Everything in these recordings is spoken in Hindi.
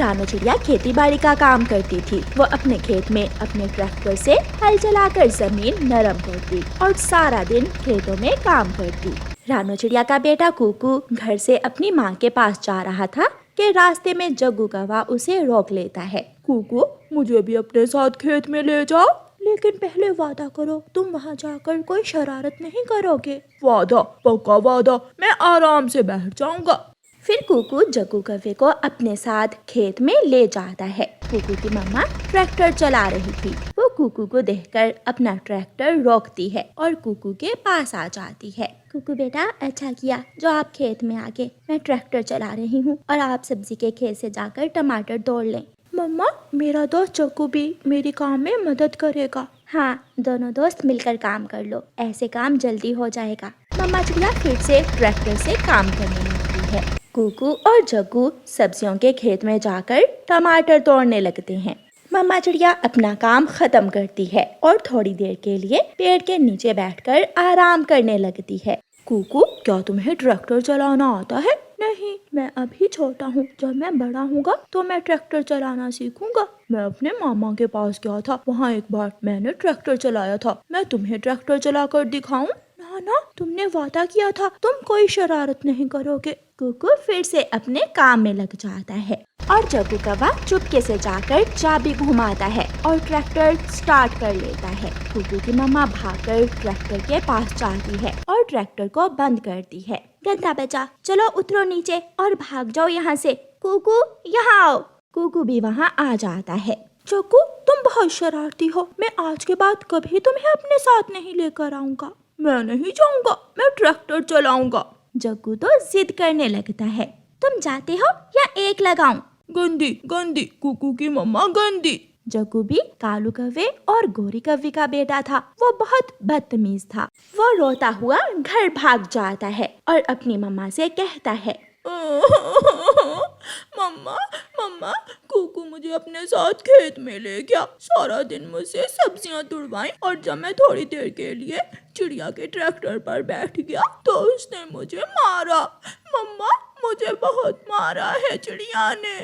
रानू चिड़िया खेती बाड़ी का काम करती थी। वो अपने खेत में अपने ट्रैक्टर से हल चलाकर जमीन नरम करती और सारा दिन खेतों में काम करती। रानू चिड़िया का बेटा कुकू घर से अपनी माँ के पास जा रहा था कि रास्ते में जग्गू कौवा उसे रोक लेता है। कुकू, मुझे भी अपने साथ खेत में ले जाओ, लेकिन पहले वादा करो तुम वहाँ जाकर कोई शरारत नहीं करोगे। वादा, पक्का वादा, मैं आराम से बैठ जाऊंगा। फिर कुकू जग्गू कौवे को अपने साथ खेत में ले जाता है। कुकू की मम्मा ट्रैक्टर चला रही थी। वो कुकू को देखकर अपना ट्रैक्टर रोकती है और कुकू के पास आ जाती है। कुकू बेटा, अच्छा किया जो आप खेत में आ गए। मैं ट्रैक्टर चला रही हूँ और आप सब्जी के खेत से जाकर टमाटर तोड़ लें। मम्मा, मेरा दोस्त जग्गू भी मेरे काम में मदद करेगा। हाँ, दोनों दोस्त मिलकर काम कर लो, ऐसे काम जल्दी हो जाएगा। मम्मा चिड़िया फिर से ट्रैक्टर से काम करने लगती है। कुकू और जग्गू सब्जियों के खेत में जाकर टमाटर तोड़ने लगते हैं। मम्मा चिड़िया अपना काम खत्म करती है और थोड़ी देर के लिए पेड़ के नीचे बैठकर आराम करने लगती है। कुकू, क्या तुम्हें ट्रैक्टर चलाना आता है? नहीं, मैं अभी छोटा हूँ। जब मैं बड़ा हूँगा तो मैं ट्रैक्टर चलाना सीखूंगा। मैं अपने मामा के पास गया था, वहाँ एक बार मैंने ट्रैक्टर चलाया था। मैं तुम्हें ट्रैक्टर चलाकर दिखाऊं? ना, तुमने वादा किया था तुम कोई शरारत नहीं करोगे। कुकू फिर से अपने काम में लग जाता है और जग्गू कौवा चुपके से जाकर चाबी घुमाता है और ट्रैक्टर स्टार्ट कर लेता है। कुकू की मम्मा भागकर ट्रैक्टर के पास जाती है और ट्रैक्टर को बंद करती है। गंदा बच्चा, चलो उतरो नीचे और भाग जाओ यहाँ से। कुकू, यहाँ आओ। कुकू भी वहाँ आ जाता है। जग्गू, तुम बहुत शरारती हो। मैं आज के बाद कभी तुम्हें अपने साथ नहीं लेकर आऊंगा। मैं नहीं जाऊंगा, मैं ट्रैक्टर चलाऊंगा। जग्गू तो जिद करने लगता है। तुम जाते हो या एक लगाऊं? गंदी गंदी, कुकू की मम्मा गंदी। जग्गू भी कालू कौवे और गोरी कौवे का बेटा था। वो बहुत बदतमीज था। वो रोता हुआ घर भाग जाता है और अपनी मम्मा से कहता है, मम्मा मम्मा, कुकू मुझे अपने साथ खेत में ले गया। सारा दिन मुझसे सब्जियां तुड़वाई और जब मैं थोड़ी देर के लिए चिड़िया के ट्रैक्टर पर बैठ गया तो उसने मुझे मारा। मम्मा, मुझे बहुत मारा है चिड़िया ने।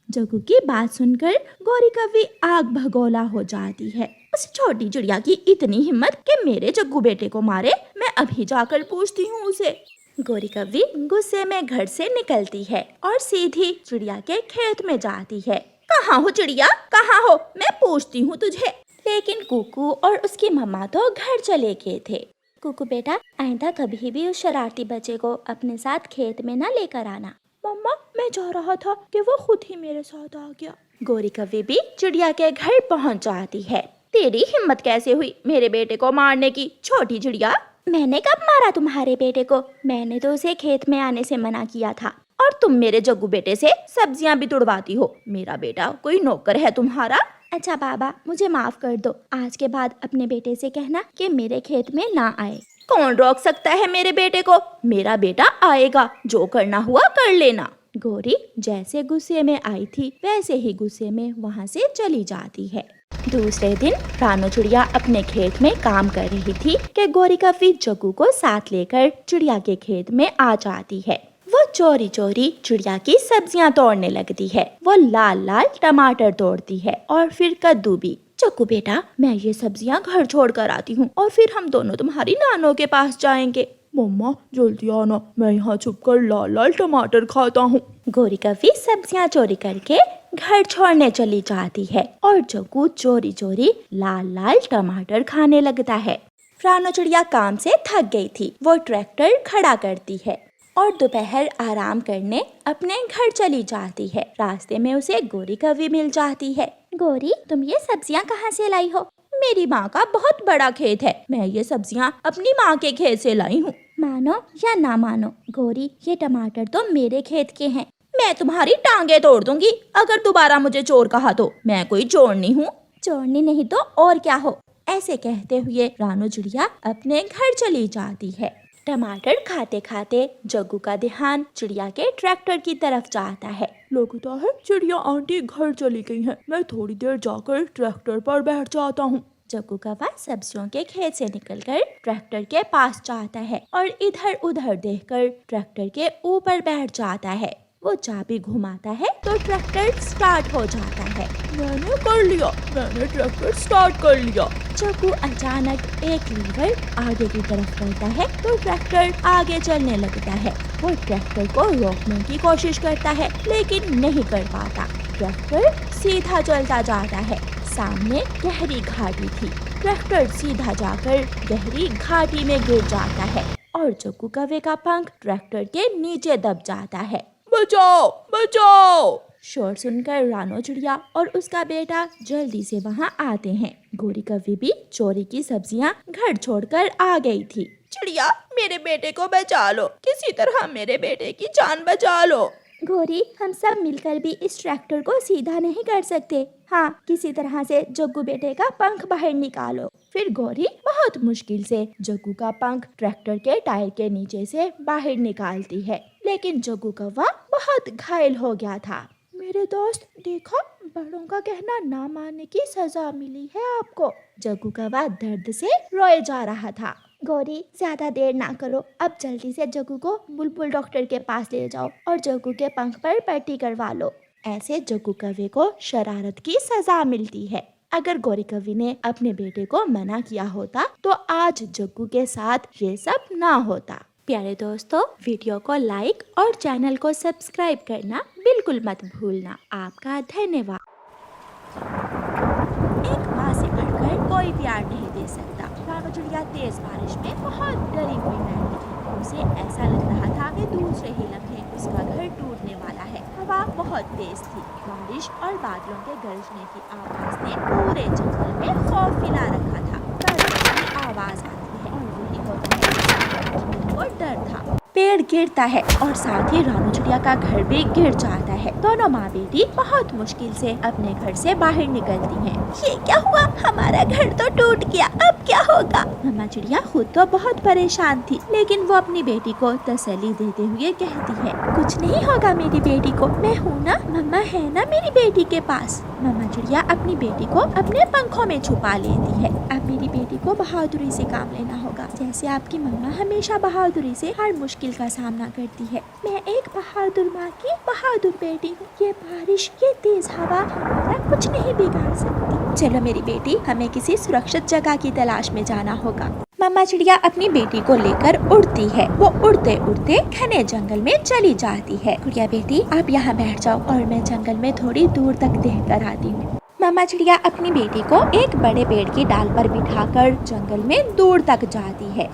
जग्गू की बात सुनकर गोरी कौवी आग भगोला हो जाती है। उस छोटी चिड़िया की इतनी हिम्मत कि मेरे जग्गू बेटे को मारे। मैं अभी जाकर पूछती हूँ उसे। गोरी कौवी गुस्से में घर से निकलती है और सीधी चिड़िया के खेत में जाती है। कहाँ हो चिड़िया, कहाँ हो? मैं पूछती हूँ तुझे। लेकिन कुकू और उसकी मम्मा तो घर चले गए थे। कुकू बेटा, आइंदा कभी भी उस शरारती बच्चे को अपने साथ खेत में न लेकर आना। मम्मा, मैं जा रहा था कि वो खुद ही मेरे साथ आ गया। गोरी कौवी भी चिड़िया के घर पहुँच जाती है। तेरी हिम्मत कैसे हुई मेरे बेटे को मारने की, छोटी चिड़िया? मैंने कब मारा तुम्हारे बेटे को? मैंने तो उसे खेत में आने से मना किया था। और तुम मेरे जग्गू बेटे से सब्जियां भी तुड़वाती हो। मेरा बेटा कोई नौकर है तुम्हारा? अच्छा बाबा, मुझे माफ कर दो। आज के बाद अपने बेटे से कहना कि मेरे खेत में ना आए। कौन रोक सकता है मेरे बेटे को? मेरा बेटा आएगा, जो करना हुआ कर लेना। गोरी जैसे गुस्से में आई थी वैसे ही गुस्से में वहाँ से चली जाती है। दूसरे दिन रानू चिड़िया अपने खेत में काम कर रही थी कि गोरी कौवी जग्गू को साथ लेकर चिड़िया के खेत में आ जाती है। वो चोरी चोरी चिड़िया की सब्जियां तोड़ने लगती है। वो लाल लाल टमाटर तोड़ती है और फिर कद्दू भी। जग्गू बेटा, मैं ये सब्जियां घर छोड़ कर आती हूँ और फिर हम दोनों तुम्हारी नानों के पास जाएंगे। मम्मा जल्दी आना, मैं यहाँ छुपकर लाल लाल टमाटर खाता हूँ। गोरी कौवी सब्जियां चोरी करके घर छोड़ने चली जाती है और जग्गू चोरी चोरी लाल लाल टमाटर खाने लगता है। रानू चिड़िया काम से थक गई थी। वो ट्रैक्टर खड़ा करती है और दोपहर आराम करने अपने घर चली जाती है। रास्ते में उसे गोरी कौवी मिल जाती है। गोरी, तुम ये सब्जियां कहाँ से लाई हो? मेरी माँ का बहुत बड़ा खेत है, मैं ये सब्जियां अपनी माँ के खेत से लाई हूँ। मानो या ना मानो गोरी, ये टमाटर तो मेरे खेत के हैं। मैं तुम्हारी टांगे तोड़ दूंगी अगर दोबारा मुझे चोर कहा तो। मैं कोई चोरनी हूँ? चोरनी नहीं तो और क्या हो? ऐसे कहते हुए रानू चिड़िया अपने घर चली जाती है। टमाटर खाते खाते जग्गू का ध्यान चिड़िया के ट्रैक्टर की तरफ जाता है। लगता है चिड़िया आंटी घर चली गई हैं। मैं थोड़ी देर जाकर ट्रैक्टर पर बैठ जाता हूँ। जग्गू कौवा सब्जियों के खेत से निकलकर ट्रैक्टर के पास जाता है और इधर उधर देखकर ट्रैक्टर के ऊपर बैठ जाता है। वो चाबी घुमाता है तो ट्रैक्टर स्टार्ट हो जाता है। मैंने कर लिया, मैंने ट्रैक्टर स्टार्ट कर लिया। जग्गू अचानक एक लीवर आगे की तरफ करता है तो ट्रैक्टर आगे चलने लगता है। वो ट्रैक्टर को रोकने की कोशिश करता है लेकिन नहीं कर पाता। ट्रैक्टर सीधा चलता जाता है। सामने गहरी घाटी थी। ट्रैक्टर सीधा जाकर गहरी घाटी में गिर जाता है और जग्गू कौवे का पंख ट्रैक्टर के नीचे दब जाता है। बचाओ, बचाओ! शोर सुनकर रानो चिड़िया और उसका बेटा जल्दी से वहाँ आते हैं। गोरी कौवी भी चोरी की सब्जियाँ घर छोड़कर आ गई थी। चिड़िया, मेरे बेटे को बचा लो, किसी तरह मेरे बेटे की जान बचा लो। गोरी, हम सब मिलकर भी इस ट्रैक्टर को सीधा नहीं कर सकते। हाँ, किसी तरह से जग्गू बेटे का पंख बाहर निकालो। फिर गोरी बहुत मुश्किल से जग्गू का पंख ट्रैक्टर के टायर के नीचे से बाहर निकालती है, लेकिन जग्गू कौवा बहुत घायल हो गया था। मेरे दोस्त, देखो, बड़ों का कहना ना मानने की सजा मिली है आपको। जग्गू कौवा दर्द से रोए जा रहा था। गौरी, ज्यादा देर ना करो, अब जल्दी से जग्गू को बुलबुल डॉक्टर के पास ले जाओ और जग्गू के पंख पर पट्टी करवा लो। ऐसे जग्गू कौवे को शरारत की सजा मिलती है। अगर गौरी कौवी ने अपने बेटे को मना किया होता तो आज जग्गू के साथ ये सब ना होता। प्यारे दोस्तों, वीडियो को लाइक और चैनल को सब्सक्राइब करना बिल्कुल मत भूलना। आपका धन्यवाद। एक माँ से बढ़कर कोई प्यार नहीं दे सकता। रानो चिड़िया तेज बारिश में बहुत डरी हुई बैठी थी। उसे ऐसा लग रहा था कि दूसरे ही लम्हे उसका घर टूटने वाला है। हवा बहुत तेज थी। बारिश और बादलों के गरजने की आवाज ने पूरे जंगल में खौफ फैला रखा था। गर्जने की आवाज आती है और वही होता है को डर था। पेड़ गिरता है और साथ ही रानो चिड़िया का घर भी गिर जाता है। दोनों माँ बेटी बहुत मुश्किल से अपने घर से बाहर निकलती हैं। ये क्या हुआ? हमारा घर तो टूट गया, अब क्या होगा? मम्मा चिड़िया खुद तो बहुत परेशान थी, लेकिन वो अपनी बेटी को तसल्ली देते हुए कहती है, कुछ नहीं होगा मेरी बेटी को, मैं हूँ ना, मम्मा है ना मेरी बेटी के पास। मम्मा चिड़िया अपनी बेटी को अपने पंखों में छुपा लेती है। अब मेरी बेटी को बहादुरी से काम लेना होगा, जैसे आपकी मम्मा हमेशा बहादुरी से हर मुश्किल का सामना करती है। मैं एक बहादुर माँ की बहादुर बेटी हूँ। ये बारिश, ये तेज हवा हमारा कुछ नहीं बिगाड़ सकती। चलो मेरी बेटी, हमें किसी सुरक्षित जगह की तलाश में जाना होगा। मम्मा चिड़िया अपनी बेटी को लेकर उड़ती है। वो उड़ते उड़ते घने जंगल में चली जाती है। गुड़िया बेटी, आप यहाँ बैठ जाओ और मैं जंगल में थोड़ी दूर तक देख कर आती हूँ। मम्मा चिड़िया अपनी बेटी को एक बड़े पेड़ की डाल पर बिठाकर जंगल में दूर तक जाती है।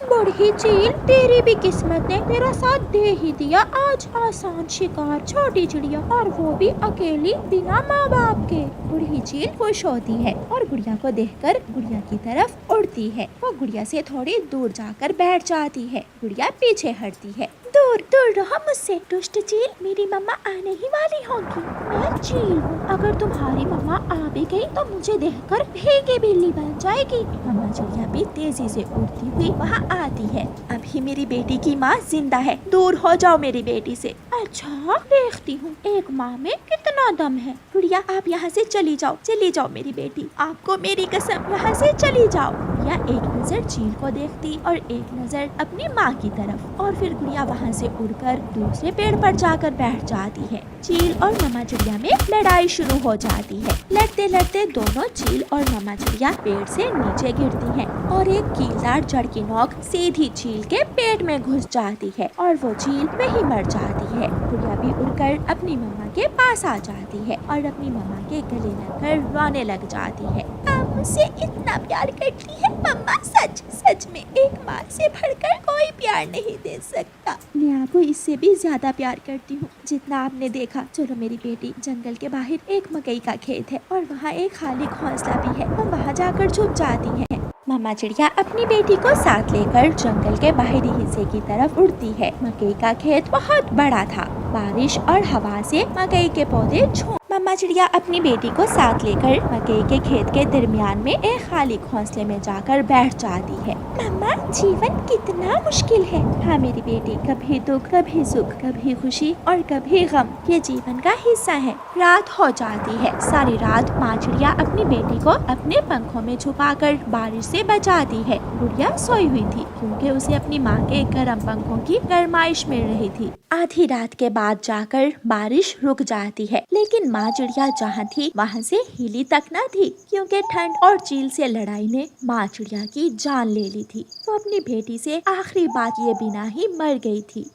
बूढ़ी चील, तेरी भी किस्मत ने तेरा साथ दे ही दिया। आज आसान शिकार, छोटी चिड़िया, और वो भी अकेली बिना माँ बाप के। बूढ़ी चील खुश होती है और गुड़िया को देखकर गुड़िया की तरफ उड़ती है। वो गुड़िया से थोड़ी दूर जाकर बैठ जाती है। गुड़िया पीछे हटती है। दूर दूर रहो मुझसे, दुष्ट चील, मेरी मम्मा आने ही वाली होगी। मैं चील हूँ, अगर तुम्हारी मम्मा आ भी गई तो मुझे देखकर भीगी बिल्ली बन जाएगी। मम्मा चिड़िया भी तेजी से उड़ती हुई वहाँ आती है। अभी मेरी बेटी की माँ जिंदा है, दूर हो जाओ मेरी बेटी से। अच्छा, देखती हूँ एक माँ में कितना दम है। गुड़िया, आप यहाँ से चली जाओ मेरी बेटी, आपको मेरी कसम, यहाँ से चली जाओ। गुड़िया एक नजर चील को देखती और एक नजर अपनी माँ की तरफ, और फिर गुड़िया वहाँ से उड़कर दूसरे पेड़ पर जाकर बैठ जाती है। चील और मम्मा चिड़िया में लड़ाई शुरू हो जाती है। लड़ते लड़ते दोनों चील और मम्मा चिड़िया पेड़ से नीचे गिरती हैं और एक कीलदार जड़ की नोक सीधी चील के पेट में घुस जाती है और वो चील वहीं मर जाती है। गुड़िया भी उड़कर अपनी मम्मा के पास आ जाती है और अपनी मम्मा के गले लगकर रोने लग जाती है। आप मुझसे इतना प्यार करती है मम्मा, सच में एक माँ से बढ़कर कोई प्यार नहीं दे सकता। मैं आपको इससे भी ज्यादा प्यार करती हूँ जितना आपने देखा। चलो मेरी बेटी, जंगल के बाहर एक मकई का खेत है और वहाँ एक खाली घोंसला भी है, हम वहाँ जाकर छुप जाती हैं। मम्मा चिड़िया अपनी बेटी को साथ लेकर जंगल के बाहरी हिस्से की तरफ उड़ती है। मकई का खेत बहुत बड़ा था। बारिश और हवा से मकई के पौधे झूम मम्मा चिड़िया अपनी बेटी को साथ लेकर मकई के खेत के दरमियान में एक खाली घोंसले में जाकर बैठ जाती है। मम्मा जीवन कितना मुश्किल है। हाँ मेरी बेटी, कभी दुख कभी सुख, कभी खुशी और कभी गम, ये जीवन का हिस्सा है। रात हो जाती है। सारी रात माँ चिड़िया अपनी बेटी को अपने पंखों में छुपाकर बारिश से बचाती है। गुड़िया सोई हुई थी क्योंकि उसे अपनी माँ के गर्म पंखों की गरमाइश मिल रही थी। आधी रात के बाद जाकर बारिश रुक जाती है, लेकिन माँ चिड़िया जहाँ थी वहाँ से हिली तक न थी, क्योंकि ठंड और चील से लड़ाई ने माँ चिड़िया की जान ले ली थी। वो अपनी बेटी से आखिरी बात किए बिना ही मर गई थी।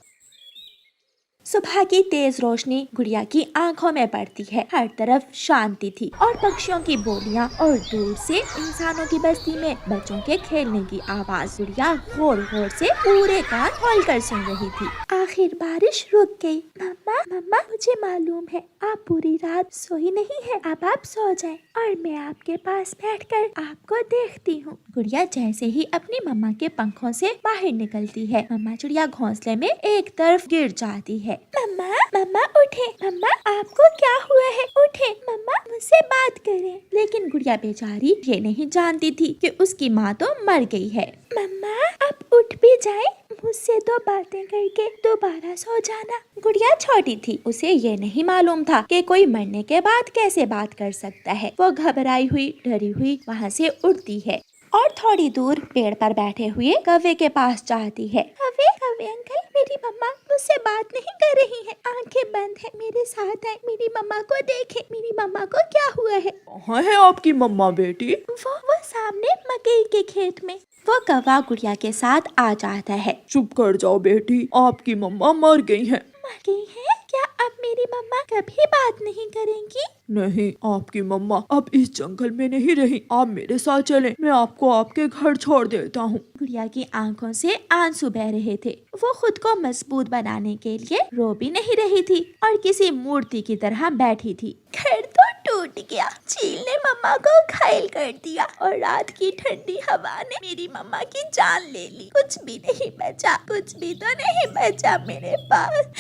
सुबह की तेज रोशनी गुड़िया की आंखों में पड़ती है। हर तरफ शांति थी और पक्षियों की बोलियां और दूर से इंसानों की बस्ती में बच्चों के खेलने की आवाज गुड़िया गौर गौर से पूरे कान खोलकर सुन रही थी। आखिर बारिश रुक गई। मम्मा मम्मा, मुझे मालूम है आप पूरी रात सोई नहीं है। अब आप सो जाएं और मैं आपके पास बैठकर आपको देखती हूँ। गुड़िया जैसे ही अपनी मम्मा के पंखों से बाहर निकलती है, मम्मा चिड़िया घोंसले में एक तरफ गिर जाती है। मम्मा मम्मा उठे। मम्मा आपको क्या हुआ है? उठे मम्मा, मुझसे बात करें। लेकिन गुड़िया बेचारी ये नहीं जानती थी कि उसकी माँ तो मर गई है। मम्मा आप उठ भी जाए, मुझसे दो बातें करके दोबारा सो जाना। गुड़िया छोटी थी, उसे ये नहीं मालूम था कि कोई मरने के बाद कैसे बात कर सकता है। वो घबराई हुई डरी हुई वहाँ से उठती है और थोड़ी दूर पेड़ पर बैठे हुए कौवे के पास जाती है। कौवे कौवे अंकल, मेरी मम्मा मुझसे बात नहीं कर रही है। आंखें बंद है, मेरे साथ है, मेरी मम्मा को देखे। मेरी मम्मा को क्या हुआ है? कहाँ है आपकी मम्मा बेटी? वो सामने मकई के खेत में। वो कौवा गुड़िया के साथ आ जाता है। चुप कर जाओ बेटी, आपकी मम्मा मर गई हैं। मर गई है? क्या अब मेरी मम्मा कभी बात नहीं करेंगी? नहीं, आपकी मम्मा अब इस जंगल में नहीं रही। आप मेरे साथ चलें, मैं आपको आपके घर छोड़ देता हूँ। गुड़िया की आंखों से आंसू बह रहे थे। वो खुद को मजबूत बनाने के लिए रो भी नहीं रही थी और किसी मूर्ति की तरह बैठी थी। घर तो टूट गया, चील ने मम्मा को घायल कर दिया और रात की ठंडी हवा ने मेरी मम्मा की जान ले ली। कुछ भी नहीं बचा, कुछ भी तो नहीं बचा मेरे पास।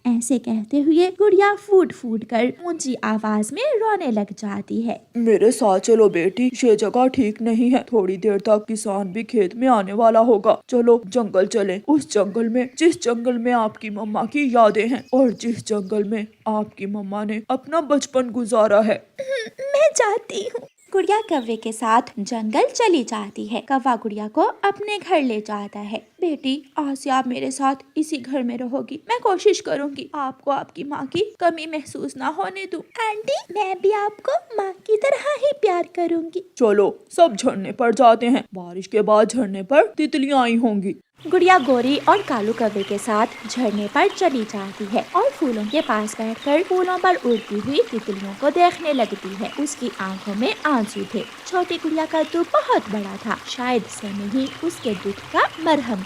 ऐसे कहते हुए गुड़िया फूट फूट कर ऊंची आवाज में रोने लग जाती है। मेरे साथ चलो बेटी, ये जगह ठीक नहीं है। थोड़ी देर तक किसान भी खेत में आने वाला होगा। चलो जंगल चलें, उस जंगल में जिस जंगल में आपकी मम्मा की यादें हैं और जिस जंगल में आपकी मम्मा ने अपना बचपन गुजारा है। मैं जाती हूँ। गुड़िया कौवे के साथ जंगल चली जाती है। कौवा गुड़िया को अपने घर ले जाता है। बेटी, आज से आप मेरे साथ इसी घर में रहोगी। मैं कोशिश करूंगी आपको आपकी माँ की कमी महसूस ना होने दूं। आंटी, मैं भी आपको माँ की तरह ही प्यार करूंगी। चलो सब झरने पर जाते हैं। बारिश के बाद झरने पर तितलियां आई होंगी। गुड़िया गोरी और कालू कौवे के साथ झरने पर चली जाती है और फूलों के पास बैठकर फूलों पर उड़ती हुई तितलियों को देखने लगती है। उसकी आंखों में आंसू थे। छोटी गुड़िया का दुख बहुत बड़ा था। शायद समय ही उसके दुख का मरहम था।